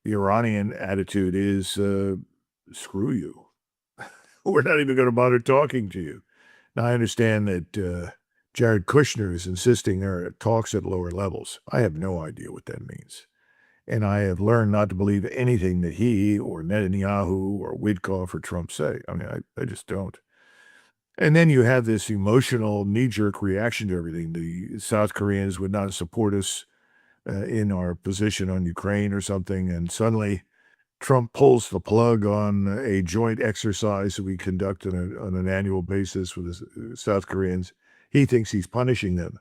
the Iranian attitude is screw you. We're not even going to bother talking to you. Now, I understand that Jared Kushner is insisting there are talks at lower levels. I have no idea what that means. And I have learned not to believe anything that he or Netanyahu or Witkoff or Trump say. I mean, I just don't. And then you have this emotional knee-jerk reaction to everything. The South Koreans would not support us in our position on Ukraine or something, and suddenly Trump pulls the plug on a joint exercise that we conduct on an annual basis with the South Koreans. He thinks he's punishing them.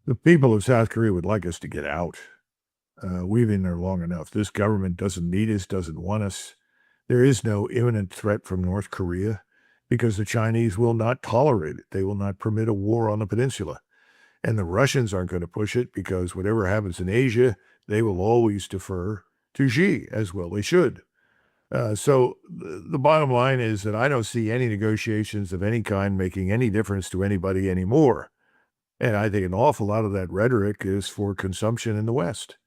The people of South Korea would like us to get out. We've been there long enough. This government doesn't need us, doesn't want us. There is no imminent threat from North Korea because the Chinese will not tolerate it. They will not permit a war on the peninsula. And the Russians aren't going to push it because whatever happens in Asia, they will always defer to Xi, as well they should. So the bottom line is that I don't see any negotiations of any kind making any difference to anybody anymore. And I think an awful lot of that rhetoric is for consumption in the West,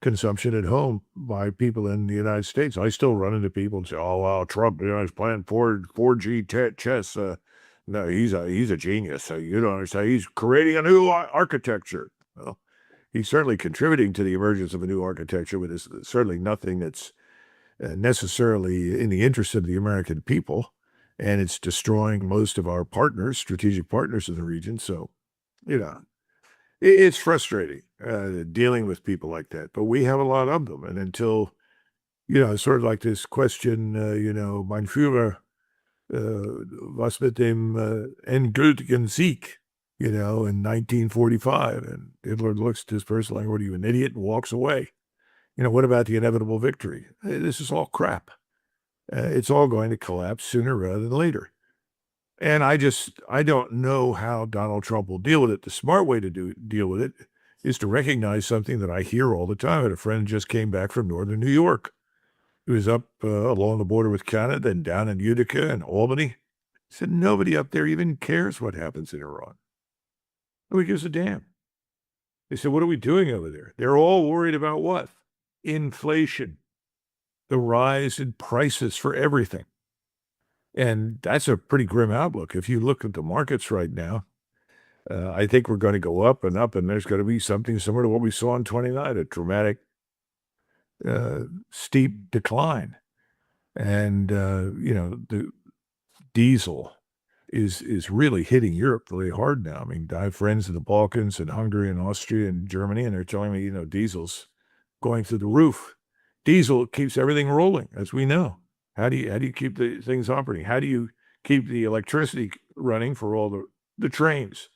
consumption at home by people in the United States. I still run into people and say, oh, well, Trump, he's playing 4G chess. No, he's a genius. You don't understand. He's creating a new architecture. Well, he's certainly contributing to the emergence of a new architecture, but it's certainly nothing that's necessarily in the interest of the American people, and it's destroying most of our partners, strategic partners in the region. So, it's frustrating dealing with people like that, but we have a lot of them. And until, sort of like this question, mein Führer, was mit dem endgültigen Sieg, in 1945. And Hitler looks at this person like, what are you, an idiot, and walks away. What about the inevitable victory? This is all crap. It's all going to collapse sooner rather than later. And I don't know how Donald Trump will deal with it. The smart way to deal with it is to recognize something that I hear all the time. I had a friend just came back from northern New York. He was up along the border with Canada, then down in Utica and Albany. He said, nobody up there even cares what happens in Iran. Nobody gives a damn. They said, what are we doing over there? They're all worried about what? Inflation, the rise in prices for everything. And that's a pretty grim outlook. If you look at the markets right now, I think we're going to go up, and there's going to be something similar to what we saw in 29, a dramatic, steep decline. And, the diesel is really hitting Europe really hard now. I mean, I have friends in the Balkans and Hungary and Austria and Germany, and they're telling me, diesel's going through the roof. Diesel keeps everything rolling, as we know. How do you keep the things operating? How do you keep the electricity running for all the trains?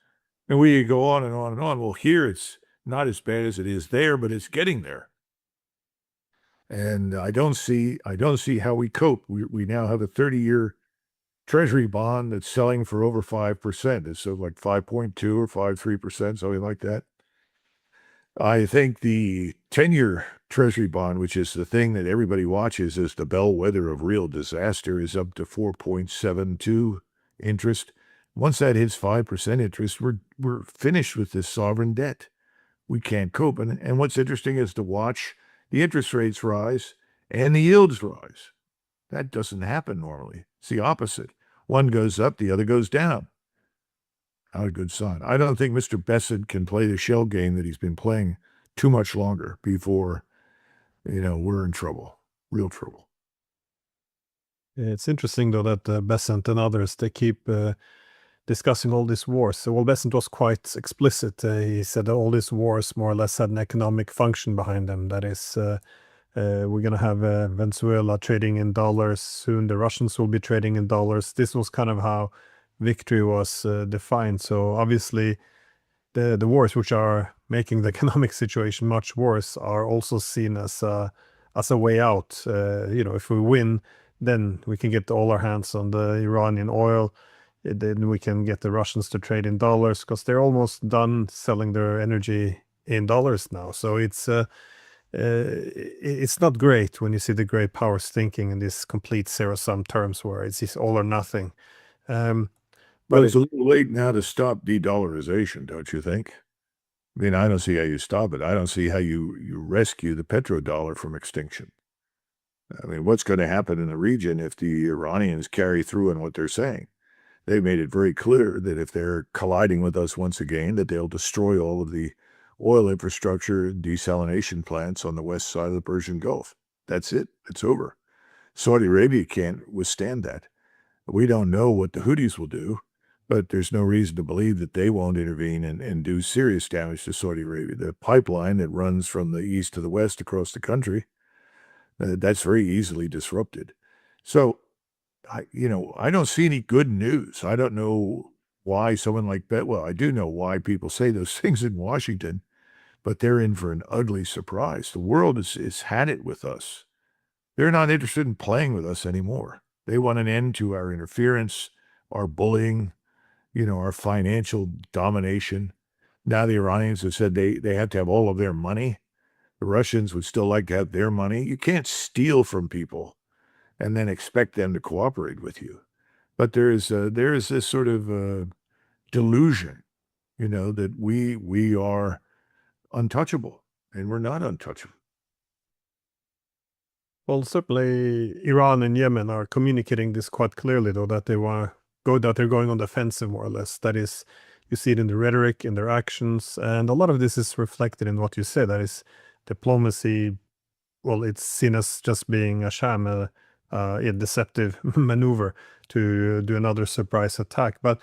And we go on and on and on. Well, here it's not as bad as it is there, but it's getting there. And I don't see how we cope. We now have a 30-year Treasury bond that's selling for over 5%. It's sort of like 5.2 or 5.3%, something like that. I think the 10-year Treasury bond, which is the thing that everybody watches as the bellwether of real disaster, is up to 4.72 interest. Once that hits 5% interest, we're finished with this sovereign debt. We can't cope. And what's interesting is to watch the interest rates rise and the yields rise. That doesn't happen normally. It's the opposite. One goes up, the other goes down. Not a good sign. I don't think Mr. Besant can play the shell game that he's been playing too much longer before, we're in trouble, real trouble. It's interesting, though, that Besant and others, they keep discussing all these wars. So, Besant was quite explicit. He said that all these wars more or less had an economic function behind them. That is, we're going to have Venezuela trading in dollars. Soon the Russians will be trading in dollars. This was kind of how victory was defined. So obviously the wars which are making the economic situation much worse are also seen as a way out. If we win, then we can get all our hands on the Iranian oil. Then we can get the Russians to trade in dollars because they're almost done selling their energy in dollars now. So it's not great when you see the great powers thinking in this complete zero-sum terms where it's all or nothing. But it's a little late now to stop de-dollarization, don't you think? I mean, I don't see how you stop it. I don't see how you rescue the petrodollar from extinction. I mean, what's going to happen in the region if the Iranians carry through on what they're saying? They made it very clear that if they're colliding with us once again, that they'll destroy all of the oil infrastructure, desalination plants on the west side of the Persian Gulf. That's it. It's over. Saudi Arabia can't withstand that. We don't know what the Houthis will do, but there's no reason to believe that they won't intervene and do serious damage to Saudi Arabia. The pipeline that runs from the east to the west across the country, that's very easily disrupted. So, I don't see any good news. I don't know why someone like that, well, I do know why people say those things in Washington, but they're in for an ugly surprise. The world is had it with us. They're not interested in playing with us anymore. They want an end to our interference, our bullying, our financial domination. Now the Iranians have said they have to have all of their money. The Russians would still like to have their money. You can't steal from people and then expect them to cooperate with you. But there is this sort of delusion, that we are untouchable, and we're not untouchable. Well, certainly Iran and Yemen are communicating this quite clearly, though, that they're going on the offensive, more or less. That is, you see it in the rhetoric, in their actions, and a lot of this is reflected in what you say. That is, diplomacy. Well, it's seen as just being a sham, a deceptive maneuver to do another surprise attack. But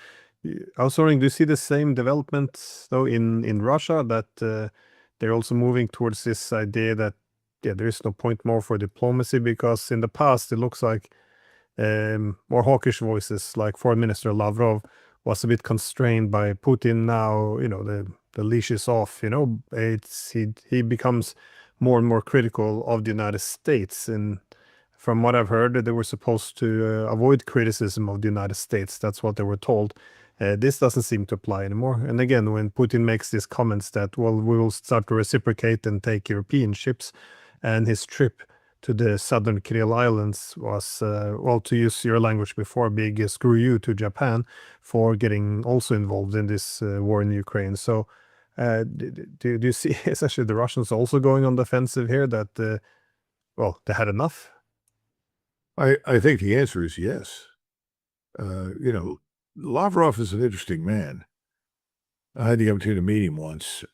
I was wondering, do you see the same development though in Russia, that they're also moving towards this idea that there is no point more for diplomacy, because in the past it looks like more hawkish voices like Foreign Minister Lavrov was a bit constrained by Putin. Now, the leash is off. He becomes more and more critical of the United States. And from what I've heard, they were supposed to avoid criticism of the United States. That's what they were told. This doesn't seem to apply anymore. And again, when Putin makes these comments that, well, we will start to reciprocate and take European ships, and his trip to the southern Kuril Islands was, well, to use your language before, big screw you to Japan for getting also involved in this war in Ukraine. So do you see essentially the Russians also going on the offensive here, that, well, they had enough? I think the answer is yes. Lavrov is an interesting man. I had the opportunity to meet him once.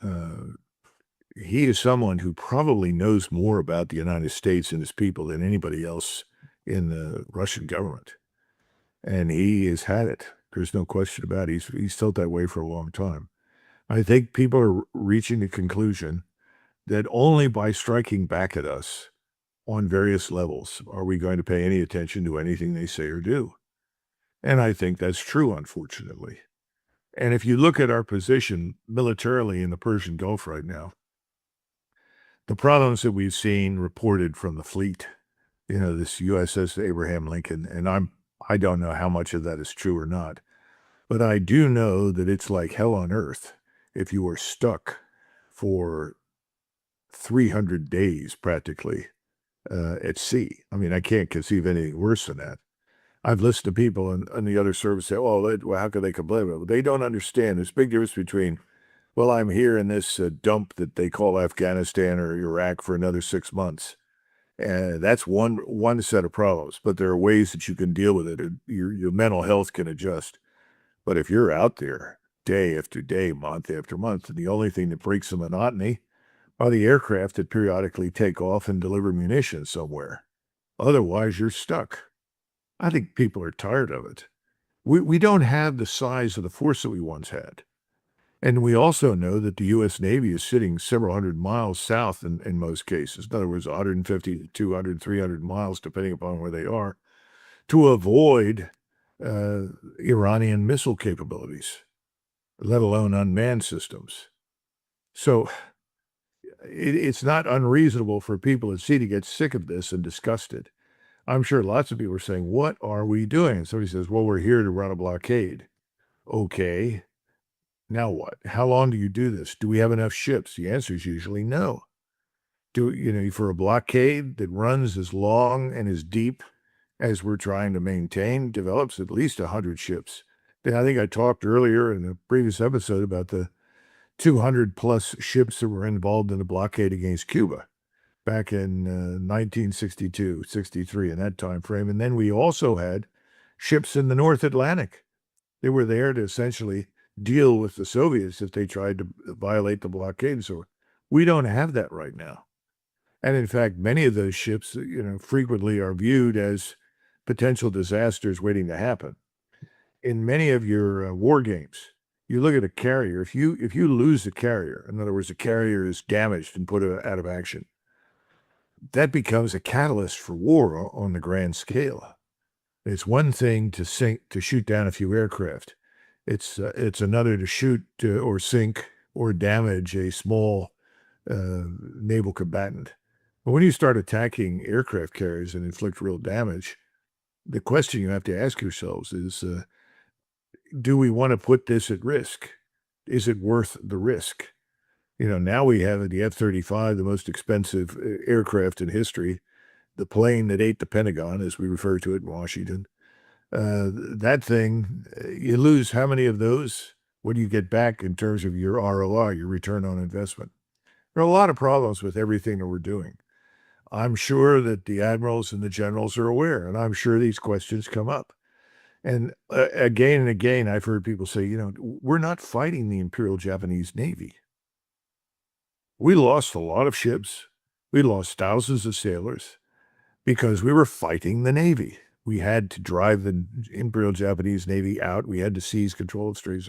He is someone who probably knows more about the United States and its people than anybody else in the Russian government. And he has had it. There's no question about it. He's felt that way for a long time. I think people are reaching the conclusion that only by striking back at us on various levels are we going to pay any attention to anything they say or do. And I think that's true, unfortunately. And if you look at our position militarily in the Persian Gulf right now, the problems that we've seen reported from the fleet, this USS Abraham Lincoln, and I don't know how much of that is true or not, but I do know that it's like hell on earth if you are stuck for 300 days practically at sea. I mean, I can't conceive anything worse than that. I've listened to people on the other service say, well, how could they complain about it? They don't understand. There's a big difference between, well, I'm here in this dump that they call Afghanistan or Iraq for another 6 months. And that's one set of problems, but there are ways that you can deal with it. Your mental health can adjust. But if you're out there day after day, month after month, and the only thing that breaks the monotony are the aircraft that periodically take off and deliver munitions somewhere. Otherwise, you're stuck. I think people are tired of it. We don't have the size of the force that we once had. And we also know that the U.S. Navy is sitting several hundred miles south in most cases. In other words, 150 to 200, 300 miles, depending upon where they are, to avoid Iranian missile capabilities, let alone unmanned systems. So it's not unreasonable for people at sea to get sick of this and disgusted. I'm sure lots of people are saying, what are we doing? And somebody says, well, we're here to run a blockade. Okay. Now what? How long do you do this? Do we have enough ships? The answer is usually no. For a blockade that runs as long and as deep as we're trying to maintain, develops at least 100 ships. Then I think I talked earlier in the previous episode about the 200 plus ships that were involved in the blockade against Cuba back in 1962, 63, in that time frame. And then we also had ships in the North Atlantic. They were there to essentially deal with the Soviets if they tried to violate the blockade. So we don't have that right now. And in fact, many of those ships, frequently are viewed as potential disasters waiting to happen. In many of your war games, you look at a carrier. If you lose a carrier, in other words, the carrier is damaged and put out of action, that becomes a catalyst for war on the grand scale. It's one thing to shoot down a few aircraft. It's another to shoot or sink or damage a small naval combatant. But when you start attacking aircraft carriers and inflict real damage, the question you have to ask yourselves is, do we want to put this at risk? Is it worth the risk? Now we have the F-35, the most expensive aircraft in history, the plane that ate the Pentagon, as we refer to it in Washington. That thing, you lose how many of those? What do you get back in terms of your ROI, your return on investment? There are a lot of problems with everything that we're doing. I'm sure that the admirals and the generals are aware, and I'm sure these questions come up. And again and again, I've heard people say, we're not fighting the Imperial Japanese Navy. We lost a lot of ships. We lost thousands of sailors because we were fighting the Navy. We had to drive the Imperial Japanese Navy out. We had to seize control of Straits.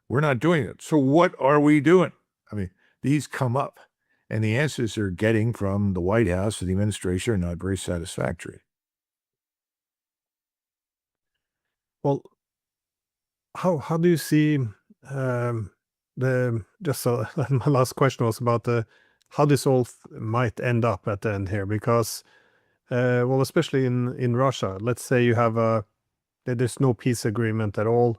We're not doing it. So what are we doing? I mean, these come up, and the answers they're getting from the White House and the administration are not very satisfactory. Well, how do you see my last question was about how this all might end up at the end here, because well, especially in Russia, let's say you have there's no peace agreement at all.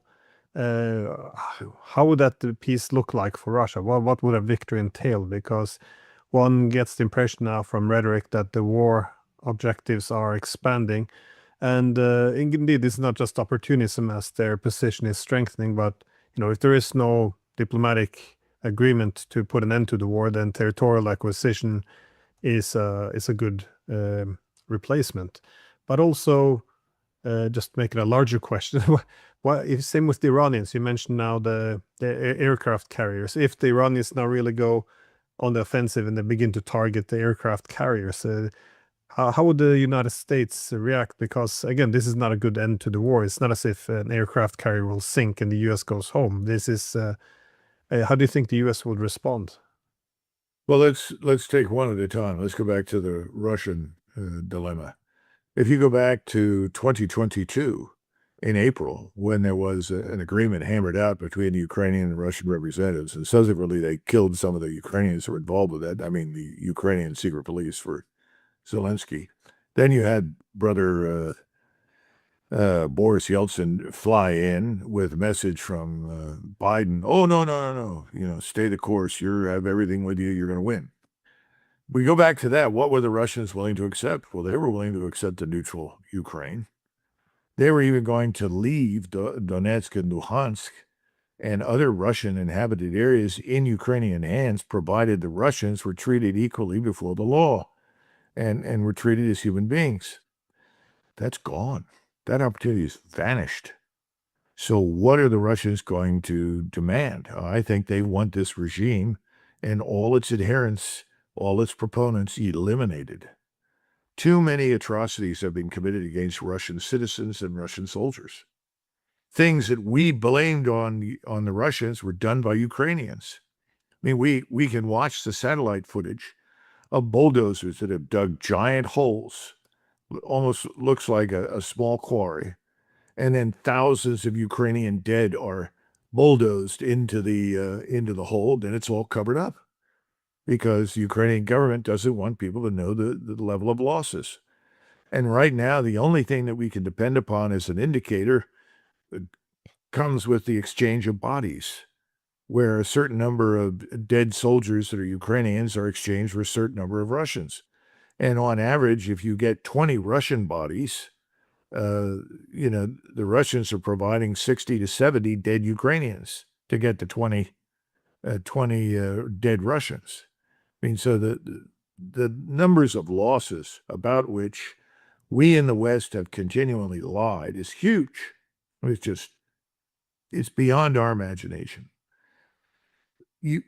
How would that peace look like for Russia? What would a victory entail? Because one gets the impression now from rhetoric that the war objectives are expanding. And indeed, it's not just opportunism as their position is strengthening, but if there is no diplomatic agreement to put an end to the war, then territorial acquisition is a good replacement. But also, just making a larger question, same with the Iranians. You mentioned now the aircraft carriers. If the Iranians now really go on the offensive and they begin to target the aircraft carriers, how would the United States react? Because again, this is not a good end to the war. It's not as if an aircraft carrier will sink and the U.S. goes home. This is how do you think the U.S. would respond? Well, let's take one at a time. Let's go back to the Russian dilemma. If you go back to 2022 in April, when there was an agreement hammered out between the Ukrainian and Russian representatives, and subsequently they killed some of the Ukrainians who were involved with that. I mean, the Ukrainian secret police for Zelensky. Then you had brother Boris Yeltsin fly in with a message from Biden. Oh, no. Stay the course. You have everything with you. You're going to win. We go back to that. What were the Russians willing to accept? Well, they were willing to accept a neutral Ukraine. They were even going to leave Donetsk and Luhansk and other Russian inhabited areas in Ukrainian hands, provided the Russians were treated equally before the law and were treated as human beings. That's gone. That opportunity has vanished. So what are the Russians going to demand? I think they want this regime and all its adherents, all its proponents eliminated. Too many atrocities have been committed against Russian citizens and Russian soldiers. Things that we blamed on the Russians were done by Ukrainians. I mean, we can watch the satellite footage of bulldozers that have dug giant holes, almost looks like a small quarry, and then thousands of Ukrainian dead are bulldozed into the hole, and it's all covered up because the Ukrainian government doesn't want people to know the level of losses. And right now, the only thing that we can depend upon as an indicator comes with the exchange of bodies, where a certain number of dead soldiers that are Ukrainians are exchanged for a certain number of Russians. And on average, if you get 20 Russian bodies, the Russians are providing 60 to 70 dead Ukrainians to get the 20 20 dead Russians. I mean, so the numbers of losses about which we in the West have continually lied is huge. It's beyond our imagination.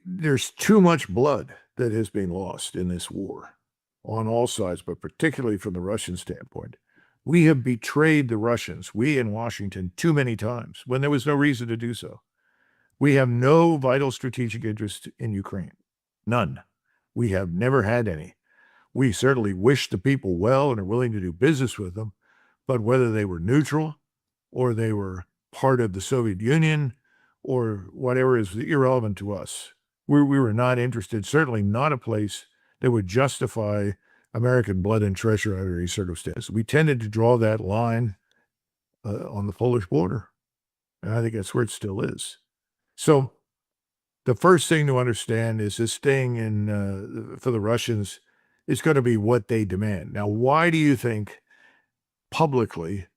There's too much blood that has been lost in this war on all sides, but particularly from the Russian standpoint. We have betrayed the Russians, we in Washington, too many times when there was no reason to do so. We have no vital strategic interest in Ukraine. None. We have never had any. We certainly wish the people well and are willing to do business with them, but whether they were neutral or they were part of the Soviet Union or whatever is irrelevant to us. We were not interested, certainly not a place that would justify American blood and treasure under any circumstance. We tended to draw that line on the Polish border, and I think that's where it still is. So the first thing to understand is this thing for the Russians is going to be what they demand. Now, why do you think publicly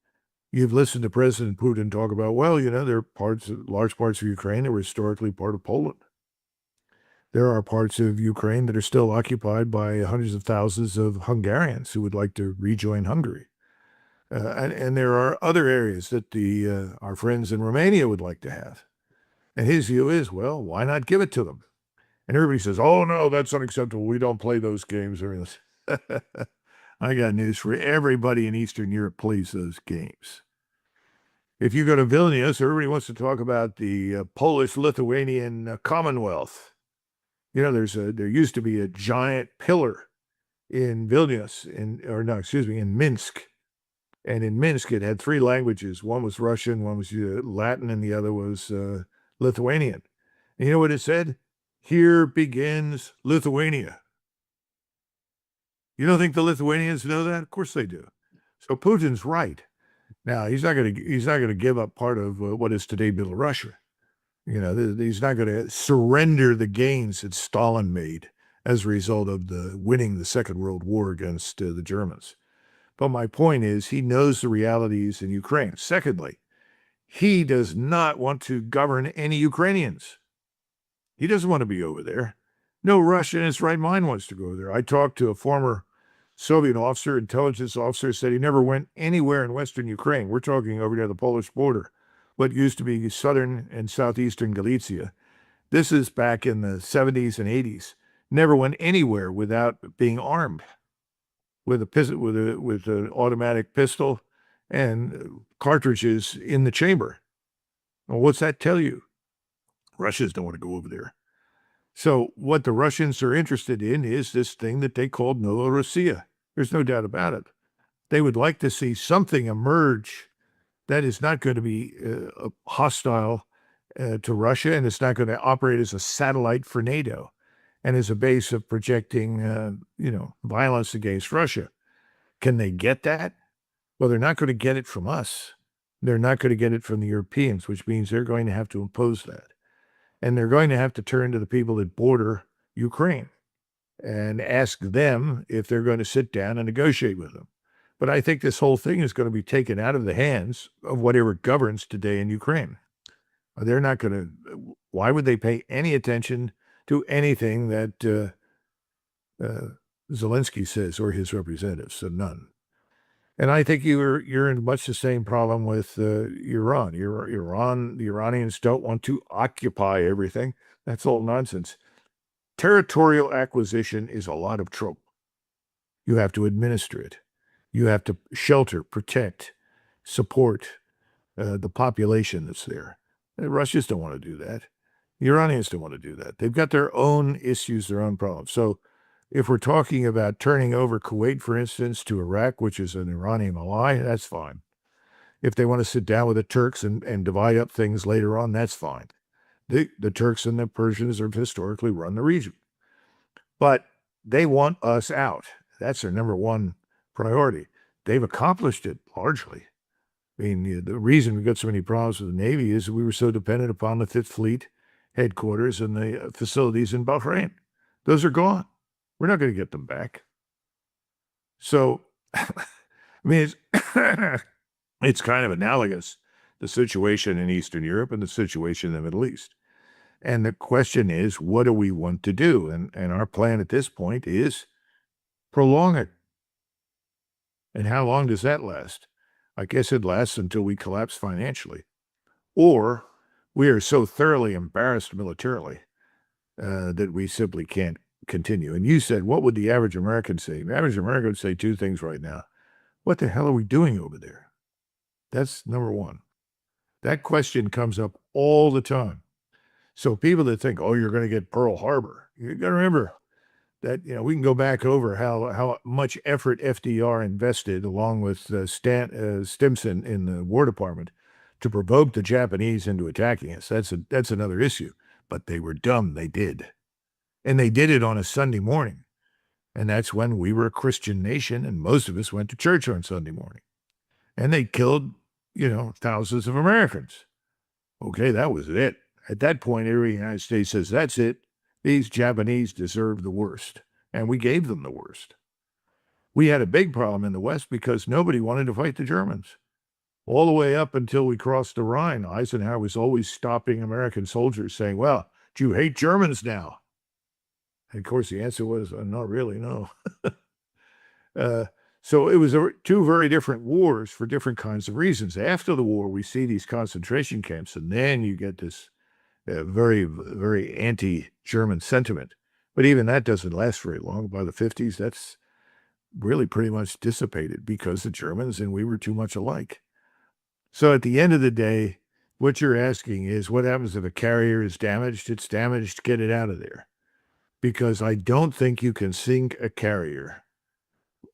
you've listened to President Putin talk about, well, there are large parts of Ukraine that were historically part of Poland. There are parts of Ukraine that are still occupied by hundreds of thousands of Hungarians who would like to rejoin Hungary. And there are other areas that our friends in Romania would like to have. And his view is, well, why not give it to them? And everybody says, oh, no, that's unacceptable. We don't play those games. I got news for everybody in Eastern Europe plays those games. If you go to Vilnius, everybody wants to talk about the Polish-Lithuanian Commonwealth. There used to be a giant pillar in Vilnius, in Minsk. And in Minsk, it had three languages. One was Russian, one was Latin, and the other was Lithuanian. And you know what it said? Here begins Lithuania. You don't think the Lithuanians know that? Of course they do. So Putin's right. Now, he's not going to give up part of what is today Belarusia. He's not going to surrender the gains that Stalin made as a result of winning the Second World War against the Germans. But my point is, he knows the realities in Ukraine. Secondly, he does not want to govern any Ukrainians. He doesn't want to be over there. No Russian in his right mind wants to go there. I talked to a former Soviet officer, intelligence officer, said he never went anywhere in Western Ukraine. We're talking over near the Polish border, what used to be southern and southeastern Galicia. This is back in the 70s and 80s. Never went anywhere without being armed with an automatic pistol and cartridges in the chamber. Well, what's that tell you? Russians don't want to go over there. So what the Russians are interested in is this thing that they called Novorossiya. There's no doubt about it. They would like to see something emerge that is not going to be hostile to Russia, and it's not going to operate as a satellite for NATO and as a base of projecting, violence against Russia. Can they get that? Well, they're not going to get it from us. They're not going to get it from the Europeans, which means they're going to have to impose that. And they're going to have to turn to the people that border Ukraine and ask them if they're going to sit down and negotiate with them. But I think this whole thing is going to be taken out of the hands of whatever governs today in Ukraine. They're not going to, why would they pay any attention to anything that Zelensky says or his representatives? So none. And I think you're in much the same problem with Iran. The Iranians don't want to occupy everything. That's all nonsense. Territorial acquisition is a lot of trouble. You have to administer it. You have to shelter, protect, support the population that's there. The Russians don't want to do that. The Iranians don't want to do that. They've got their own issues, their own problems. So if we're talking about turning over Kuwait, for instance, to Iraq, which is an Iranian ally, that's fine. If they want to sit down with the Turks and divide up things later on, that's fine. The Turks and the Persians have historically run the region. But they want us out. That's their number one priority. They've accomplished it largely. I mean, the reason we got so many problems with the Navy is we were so dependent upon the Fifth Fleet headquarters and the facilities in Bahrain. Those are gone. We're not going to get them back. So, I mean, it's kind of analogous, the situation in Eastern Europe and the situation in the Middle East. And the question is, what do we want to do? And our plan at this point is prolong it. And how long does that last? I guess it lasts until we collapse financially. Or we are so thoroughly embarrassed militarily that we simply can't continue. And you said, what would the average American say? The average American would say two things right now. What the hell are we doing over there? That's number one. That question comes up all the time. So people that think, oh, you're going to get Pearl Harbor, you got to remember that, we can go back over how much effort FDR invested along with Stimson in the War Department to provoke the Japanese into attacking us. That's another issue. But they were dumb. They did. And they did it on a Sunday morning. And that's when we were a Christian nation and most of us went to church on Sunday morning. And they killed, thousands of Americans. Okay, that was it. At that point, every United States says, that's it. These Japanese deserve the worst. And we gave them the worst. We had a big problem in the West because nobody wanted to fight the Germans. All the way up until we crossed the Rhine, Eisenhower was always stopping American soldiers saying, well, do you hate Germans now? And of course, the answer was, not really, no. So it was two very different wars for different kinds of reasons. After the war, we see these concentration camps, and then you get this very, very anti-German sentiment. But even that doesn't last very long. By the 50s, that's really pretty much dissipated because the Germans and we were too much alike. So at the end of the day, what you're asking is, what happens if a carrier is damaged? It's damaged, get it out of there. Because I don't think you can sink a carrier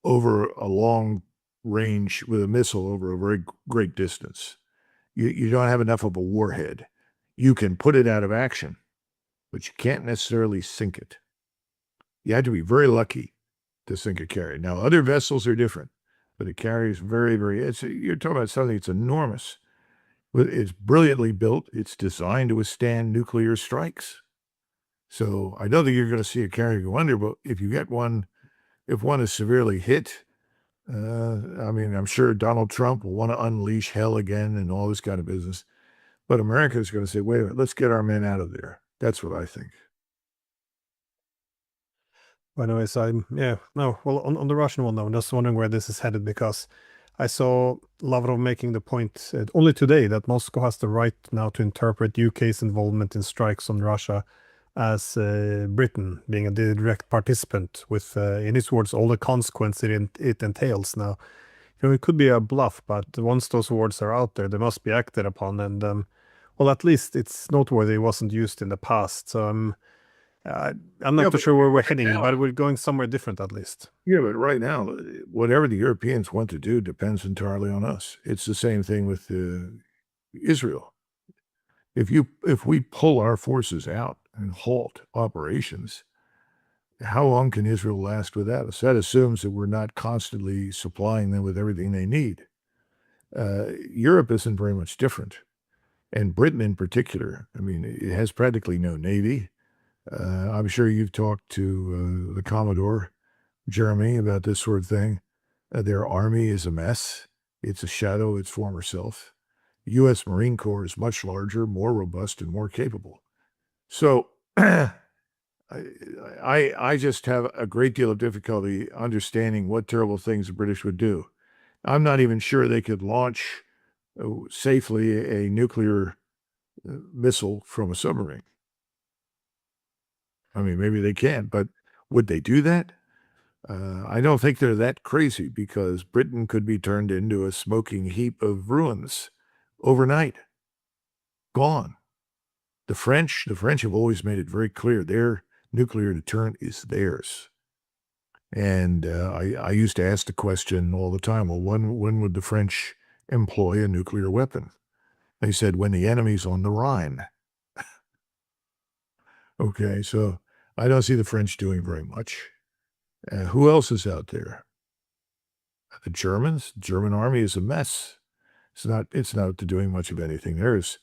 over a long range with a missile over a very great distance. You don't have enough of a warhead. You can put it out of action, but you can't necessarily sink it. You had to be very lucky to sink a carrier. Now, other vessels are different, but a carrier is very, very, you're talking about something that's enormous. It's brilliantly built. It's designed to withstand nuclear strikes. So I don't think you're going to see a carrier go under, but if you get one, if one is severely hit, I'm sure Donald Trump will want to unleash hell again and all this kind of business. But America is going to say, wait a minute, let's get our men out of there. That's what I think. Anyways, on the Russian one, though, I'm just wondering where this is headed because I saw Lavrov making the point only today that Moscow has the right now to interpret UK's involvement in strikes on Russia as Britain being a direct participant with, in his words, all the consequences it entails. Now, it could be a bluff, but once those words are out there, they must be acted upon. And, at least it's noteworthy it wasn't used in the past. So I'm not too sure where we're heading, but we're going somewhere different at least. Yeah, but right now, whatever the Europeans want to do depends entirely on us. It's the same thing with Israel. If we pull our forces out and halt operations, how long can Israel last without us? That assumes that we're not constantly supplying them with everything they need. Europe isn't very much different. And Britain in particular, it has practically no navy. I'm sure you've talked to the Commodore, Jeremy, about this sort of thing. Their army is a mess. It's a shadow of its former self. The U.S. Marine Corps is much larger, more robust, and more capable. So I just have a great deal of difficulty understanding what terrible things the British would do. I'm not even sure they could launch safely a nuclear missile from a submarine. Maybe they can, but would they do that? I don't think they're that crazy because Britain could be turned into a smoking heap of ruins overnight. Gone. The French have always made it very clear their nuclear deterrent is theirs. And I used to ask the question all the time, well, when would the French employ a nuclear weapon? They said, when the enemy's on the Rhine. Okay, so I don't see the French doing very much. Who else is out there? The Germans. The German army is a mess. It's not doing much of anything. They're as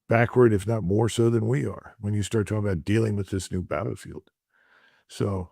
backward, if not more so than we are, when you start talking about dealing with this new battlefield. So